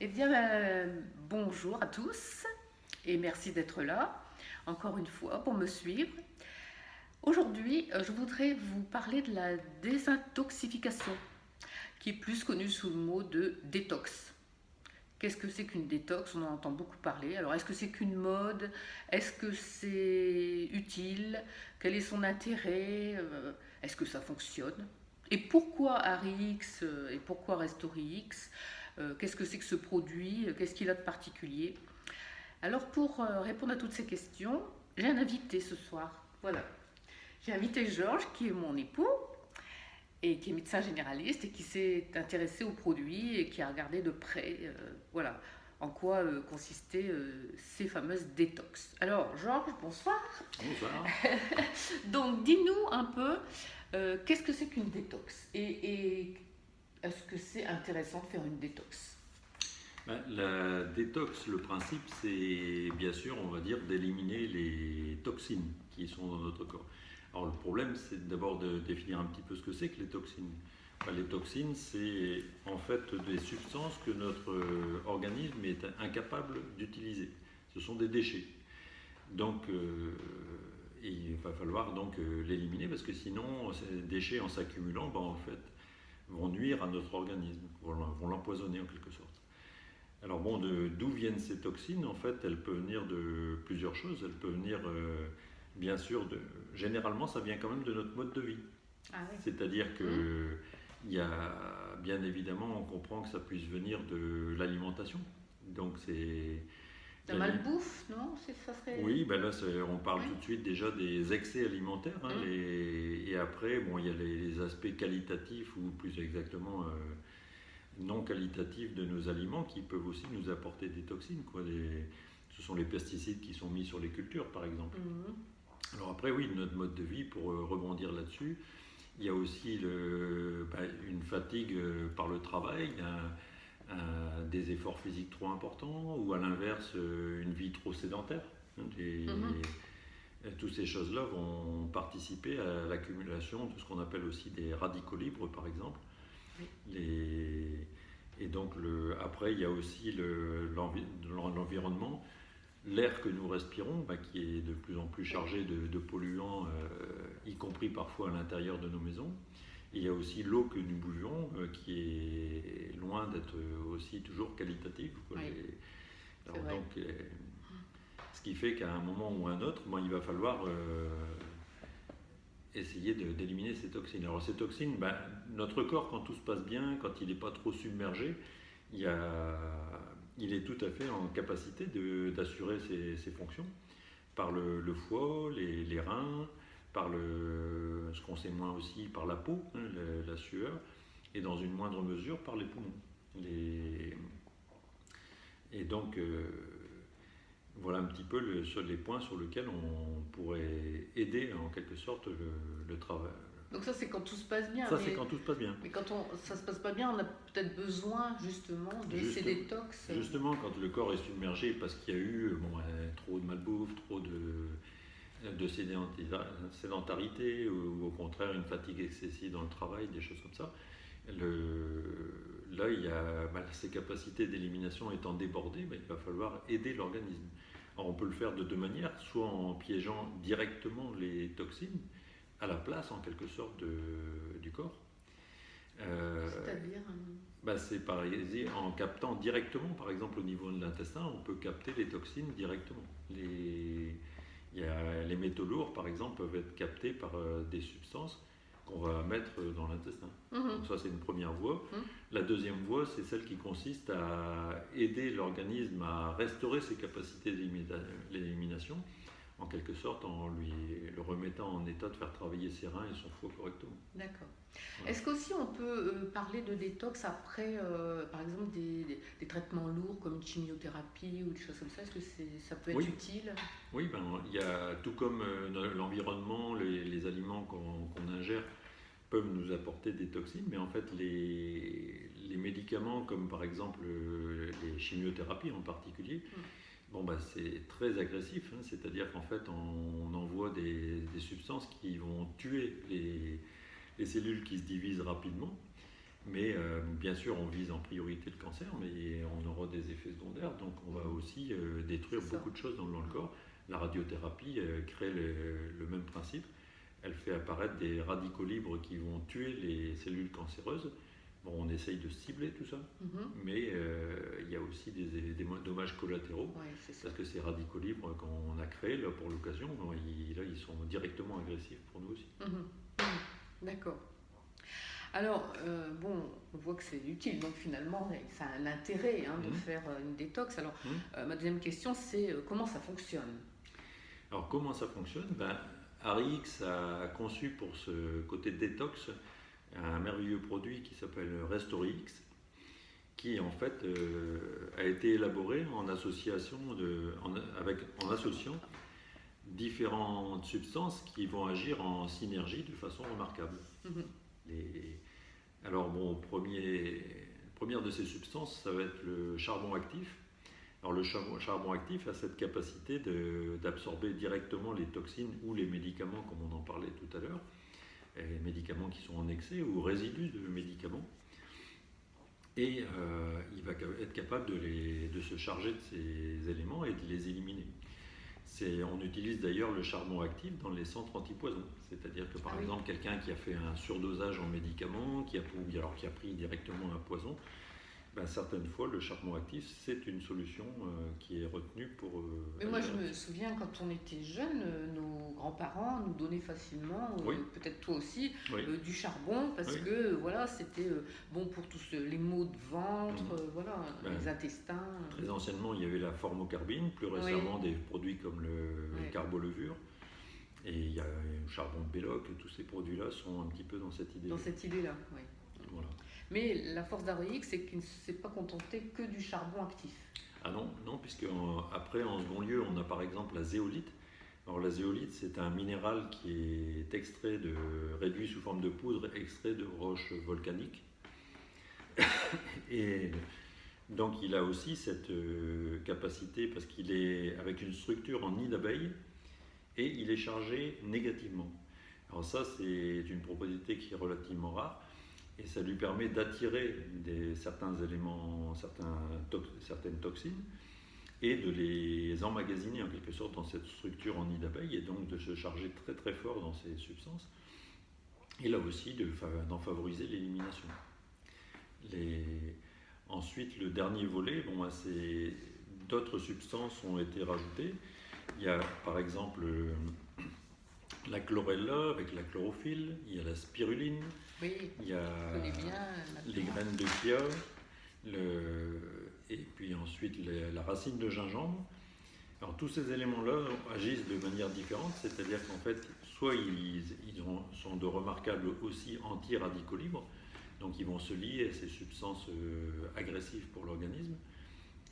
Eh bien, bonjour à tous et merci d'être là, encore une fois, pour me suivre. Aujourd'hui, je voudrais vous parler de la désintoxification, qui est plus connue sous le mot de détox. Qu'est-ce que c'est qu'une détox? On en entend beaucoup parler. Alors, est-ce que c'est qu'une mode? Est-ce que c'est utile? Quel est son intérêt? Est-ce que ça fonctionne? Et pourquoi Arix et pourquoi Restorix? Qu'est-ce que c'est que ce produit? Qu'est-ce qu'il a de particulier? Alors, pour répondre à toutes ces questions, j'ai un invité ce soir. Voilà. J'ai invité Georges, qui est mon époux, et qui est médecin généraliste et qui s'est intéressé aux produits et qui a regardé de près voilà, en quoi consistaient ces fameuses détox. Alors, Georges, bonsoir. Bonsoir. Donc, dis-nous un peu, qu'est-ce que c'est qu'une détox et est-ce que c'est intéressant de faire une détox? La détox, le principe, c'est bien sûr, on va dire, d'éliminer les toxines qui sont dans notre corps. Alors le problème, c'est d'abord de définir un petit peu ce que c'est que les toxines. Les toxines, c'est en fait des substances que notre organisme est incapable d'utiliser. Ce sont des déchets. Donc, il va falloir donc l'éliminer parce que sinon, ces déchets en s'accumulant, en fait, vont nuire à notre organisme, vont l'empoisonner en quelque sorte. Alors bon, d'où viennent ces toxines? En fait, elles peuvent venir de plusieurs choses. Elles peuvent venir, bien sûr, généralement, ça vient quand même de notre mode de vie. Ah oui. C'est-à-dire que il y a, bien évidemment, on comprend que ça puisse venir de l'alimentation. Donc c'est La malbouffe, non? Ça serait... oui, ben là, on parle Oui. tout de suite déjà des excès alimentaires. Et après, bon, il y a les aspects qualitatifs ou plus exactement non qualitatifs de nos aliments qui peuvent aussi nous apporter des toxines. Ce sont les pesticides qui sont mis sur les cultures, par exemple. Alors après, oui, notre mode de vie, pour rebondir là-dessus, il y a aussi une fatigue par le travail, des efforts physiques trop importants, ou à l'inverse, une vie trop sédentaire. Toutes ces choses-là vont participer à l'accumulation de ce qu'on appelle aussi des radicaux libres, par exemple. Et donc, après, il y a aussi l'environnement, l'air que nous respirons, qui est de plus en plus chargé de polluants, y compris parfois à l'intérieur de nos maisons. Et il y a aussi l'eau que nous buvons, qui est loin d'être aussi toujours qualitative. Ce qui fait qu'à un moment ou un autre, il va falloir essayer d'éliminer ces toxines. Alors ces toxines, notre corps, quand tout se passe bien, quand il n'est pas trop submergé, il est tout à fait en capacité d'assurer ses fonctions par le foie, les reins, par ce qu'on sait moins aussi, par la peau, la sueur, et dans une moindre mesure par les poumons. Et donc, voilà un petit peu les points sur lesquels on pourrait aider en quelque sorte le travail. Donc ça, c'est quand tout se passe bien. Ça, c'est quand tout se passe bien. Mais quand ça se passe pas bien, on a peut-être besoin justement de ces détox. Justement, quand le corps est submergé parce qu'il y a eu trop de malbouffe, trop de sédentarité, ou au contraire une fatigue excessive dans le travail, des choses comme ça, là, il y a, ces capacités d'élimination étant débordées, il va falloir aider l'organisme. Alors on peut le faire de deux manières, soit en piégeant directement les toxines à la place en quelque sorte du corps. C'est-à-dire c'est en captant directement, par exemple au niveau de l'intestin, on peut capter les toxines directement. Les métaux lourds, par exemple, peuvent être captés par des substances qu'on va mettre dans l'intestin. Donc ça, c'est une première voie. La deuxième voie, c'est celle qui consiste à aider l'organisme à restaurer ses capacités d'élimination, en quelque sorte en le remettant en état de faire travailler ses reins et son foie correctement. D'accord. Voilà. Est-ce qu'aussi on peut parler de détox après, par exemple, des traitements lourds comme une chimiothérapie ou des choses comme ça? Est-ce que ça peut être utile? Oui, il y a, tout comme l'environnement, les aliments qu'on ingère peuvent nous apporter des toxines, mais en fait les médicaments comme par exemple les chimiothérapies en particulier, c'est très agressif, c'est-à-dire qu'en fait on envoie des substances qui vont tuer les cellules qui se divisent rapidement Mais bien sûr, on vise en priorité le cancer, mais on aura des effets secondaires, donc on va aussi détruire beaucoup de choses dans le corps. La radiothérapie crée le même principe. Elle fait apparaître des radicaux libres qui vont tuer les cellules cancéreuses. Bon, on essaye de cibler tout ça, mais il y a aussi des dommages collatéraux, parce que ces radicaux libres qu'on a créés là, pour l'occasion, ils sont directement agressifs pour nous aussi. D'accord. Alors, on voit que c'est utile, donc finalement, ça a l'intérêt de faire une détox. Alors, ma deuxième question, c'est comment ça fonctionne? Alors, comment ça fonctionne? ARIX a conçu pour ce côté détox un merveilleux produit qui s'appelle RestoreX, qui en fait a été élaboré en association en associant différentes substances qui vont agir en synergie de façon remarquable. Alors première de ces substances, ça va être le charbon actif. Alors le charbon actif a cette capacité d'absorber directement les toxines ou les médicaments, comme on en parlait tout à l'heure, les médicaments qui sont en excès ou résidus de médicaments. Et il va être capable de se charger de ces éléments et de les éliminer. On utilise d'ailleurs le charbon actif dans les centres antipoison. C'est-à-dire que par exemple, quelqu'un qui a fait un surdosage en médicaments, qui a pris directement un poison, certaines fois, le charbon actif, c'est une solution qui est retenue pour... Mais moi, je me souviens, quand on était jeune, nos grands-parents nous donnaient facilement, peut-être toi aussi, du charbon, parce que voilà, c'était bon pour tous les maux de ventre, les intestins. Très anciennement, il y avait la formocarbine, plus récemment des produits comme le carbolevure. Et il y a le charbon de Belloc, tous ces produits-là sont un petit peu dans cette idée. Dans cette idée-là, oui. Voilà. Mais la force d'ARIX, c'est qu'il ne s'est pas contenté que du charbon actif. Ah non, puisque après, en second lieu, on a par exemple la zéolite. Alors la zéolite, c'est un minéral qui est réduit sous forme de poudre, extrait de roches volcaniques. Et donc il a aussi cette capacité, parce qu'il est avec une structure en nid d'abeille, et il est chargé négativement. Alors ça, c'est une propriété qui est relativement rare. Et ça lui permet d'attirer certains éléments, certaines toxines, et de les emmagasiner en quelque sorte dans cette structure en nid d'abeille, et donc de se charger très très fort dans ces substances. Et là aussi, d'en favoriser l'élimination. Ensuite, le dernier volet, d'autres substances ont été rajoutées. Il y a par exemple la chlorella avec la chlorophylle, il y a la spiruline, il y a les graines de chia, et puis ensuite la racine de gingembre. Alors tous ces éléments-là agissent de manière différente, c'est-à-dire qu'en fait, soit ils sont de remarquables aussi anti-radicaux libres, donc ils vont se lier à ces substances agressives pour l'organisme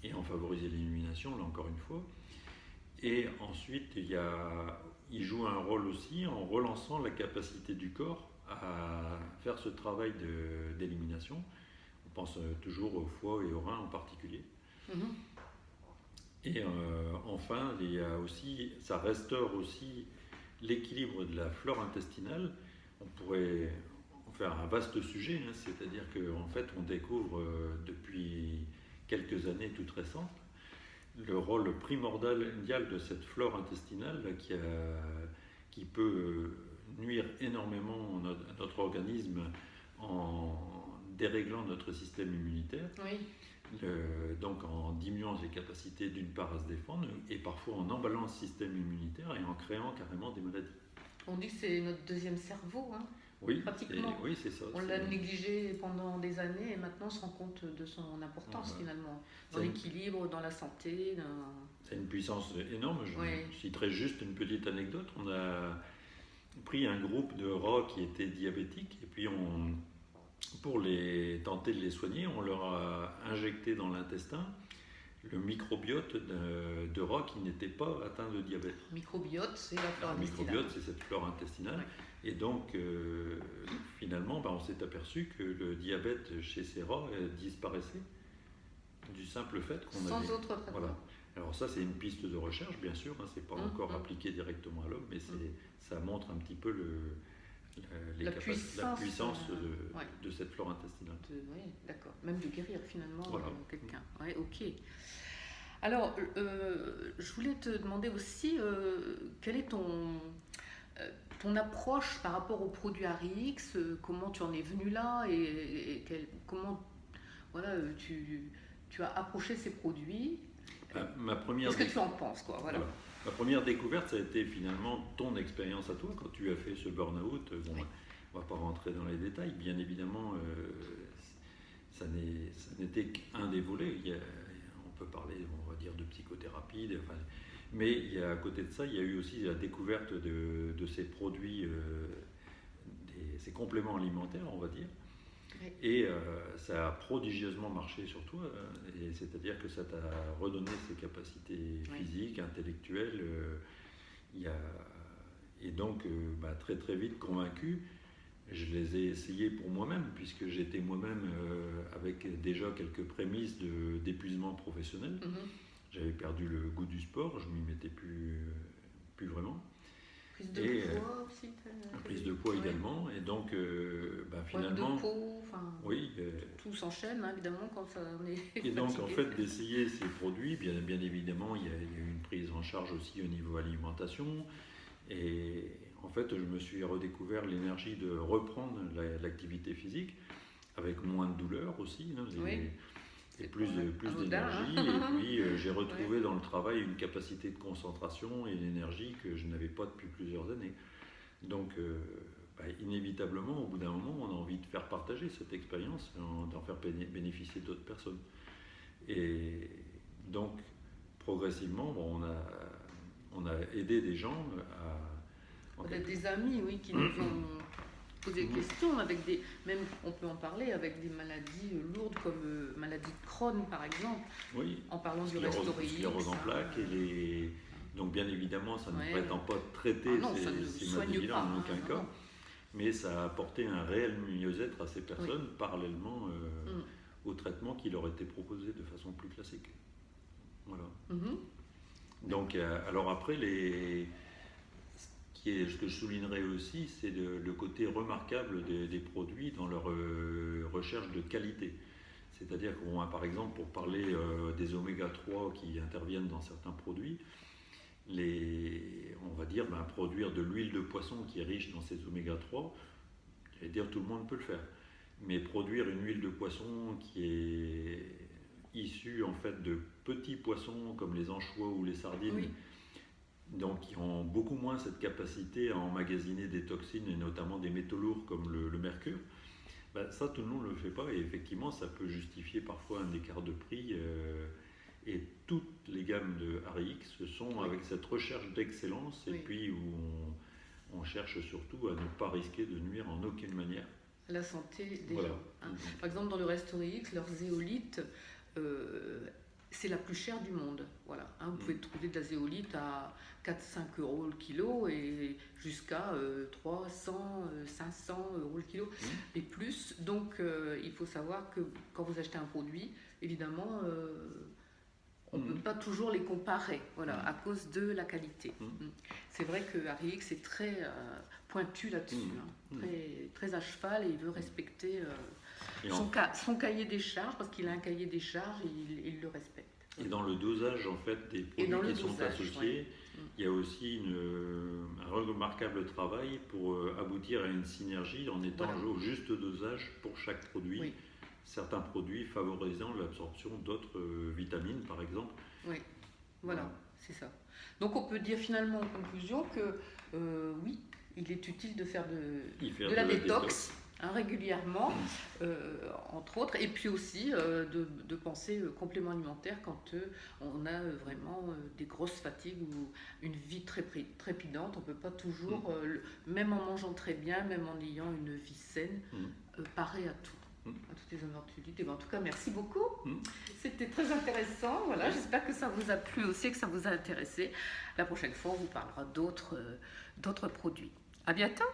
et en favoriser l'élimination, là encore une fois. Et ensuite, il joue un rôle aussi en relançant la capacité du corps à faire ce travail d'élimination. On pense toujours au foie et au rein en particulier. Et enfin, ça restaure aussi l'équilibre de la flore intestinale. On pourrait en faire un vaste sujet, c'est-à-dire qu'en fait, on découvre depuis quelques années toutes récentes le rôle primordial de cette flore intestinale qui peut nuire énormément à notre organisme en déréglant notre système immunitaire, donc en diminuant ses capacités d'une part à se défendre et parfois en emballant le système immunitaire et en créant carrément des maladies. On dit que c'est notre deuxième cerveau, pratiquement. Oui, c'est ça. On l'a négligé pendant des années et maintenant on se rend compte de son importance finalement, dans l'équilibre, dans la santé. C'est une puissance énorme. Je citerai juste une petite anecdote. On a pris un groupe de rats qui étaient diabétiques et puis pour tenter de les soigner, on leur a injecté dans l'intestin le microbiote de rats qui n'étaient pas atteints de diabète. Microbiote, c'est la flore intestinale. Microbiote, c'est cette flore intestinale. Et donc, finalement, on s'est aperçu que le diabète chez ces rats disparaissait du simple fait qu'on avait... Sans autre traitement. Voilà. Alors ça, c'est une piste de recherche, bien sûr. C'est pas encore appliqué directement à l'homme, mais ça montre un petit peu La puissance de cette flore intestinale. Oui, d'accord. Même de guérir finalement Voilà. quelqu'un. Oui, ok. Alors, je voulais te demander aussi, quelle est ton approche par rapport aux produits ARIX, comment tu en es venu là et comment voilà, tu as approché ces produits. Qu'est-ce que tu en penses, quoi, voilà. Ma première découverte, ça a été finalement ton expérience à toi quand tu as fait ce burn-out. Bon, Oui. on ne va pas rentrer dans les détails. Bien évidemment, ça n'était qu'un des volets. On peut parler, on va dire, de psychothérapie, mais à côté de ça, il y a eu aussi la découverte de ces produits, ces compléments alimentaires, on va dire. Oui. Et ça a prodigieusement marché sur toi, et c'est-à-dire que ça t'a redonné ses capacités physiques, intellectuelles. Et donc, très très vite convaincu, je les ai essayés pour moi-même, puisque j'étais moi-même avec déjà quelques prémices d'épuisement professionnel. Mm-hmm. J'avais perdu le goût du sport, je m'y mettais plus vraiment. Prise de poids aussi. Prise de poids également, et donc finalement. De peau, oui. Tout s'enchaîne, hein, évidemment, quand ça en est. Et donc en fait d'essayer ces produits, bien évidemment, il y a eu une prise en charge aussi au niveau alimentation, et en fait je me suis redécouvert l'énergie de reprendre l'activité physique avec moins de douleur aussi. Hein, et plus d'énergie, et puis j'ai retrouvé dans le travail une capacité de concentration et une énergie que je n'avais pas depuis plusieurs années. Donc inévitablement, au bout d'un moment, on a envie de faire partager cette expérience, d'en faire bénéficier d'autres personnes. Et donc progressivement, on a aidé des gens à... Peut-être des amis, oui, qui nous ont posé des questions, même on peut en parler, avec des maladies lourdes comme maladie de Crohn par exemple, en parlant du Restorix. Sclérose en plaques, donc bien évidemment ça ne prétend pas traiter ces maladies-là en aucun cas, mais ça a apporté un réel mieux-être à ces personnes parallèlement au traitement qui leur était proposé de façon plus classique. Voilà. Donc alors après, ce que je soulignerais aussi, c'est le côté remarquable des produits dans leur recherche de qualité. C'est-à-dire qu'on a, par exemple, pour parler des oméga 3 qui interviennent dans certains produits, on va dire produire de l'huile de poisson qui est riche dans ces oméga 3, j'allais dire tout le monde peut le faire. Mais produire une huile de poisson qui est issue en fait de petits poissons comme les anchois ou les sardines, donc qui ont beaucoup moins cette capacité à emmagasiner des toxines et notamment des métaux lourds comme le mercure, ça tout le monde ne le fait pas, et effectivement ça peut justifier parfois un écart de prix, et toutes les gammes de ARIX sont avec cette recherche d'excellence, et puis où on cherche surtout à ne pas risquer de nuire en aucune manière la santé des gens. Hein. Par exemple, dans le Restorix, leur zéolite, c'est la plus chère du monde. Voilà. Hein, vous pouvez trouver de la zéolite à 4-5 euros le kilo et jusqu'à 300, 500 euros le kilo et plus. Donc, il faut savoir que quand vous achetez un produit, évidemment, on ne peut pas toujours les comparer, à cause de la qualité. C'est vrai que ARIX est très pointu là-dessus, très, très à cheval, et il veut respecter son cahier des charges, parce qu'il a un cahier des charges et il le respecte. Et dans le dosage en fait des produits qui sont associés, il y a aussi un remarquable travail pour aboutir à une synergie en étant au juste dosage pour chaque produit. Certains produits favorisant l'absorption d'autres vitamines, par exemple. Voilà, c'est ça. Donc on peut dire finalement en conclusion que oui, il est utile de faire de la détox. Régulièrement, entre autres, et puis aussi de penser complément alimentaire quand on a vraiment des grosses fatigues ou une vie très trépidante. On ne peut pas toujours, même en mangeant très bien, même en ayant une vie saine, parer à tout. À toutes les éventualités. En tout cas, merci beaucoup. C'était très intéressant. Voilà, j'espère que ça vous a plu aussi, que ça vous a intéressé. La prochaine fois, on vous parlera d'autres produits. À bientôt.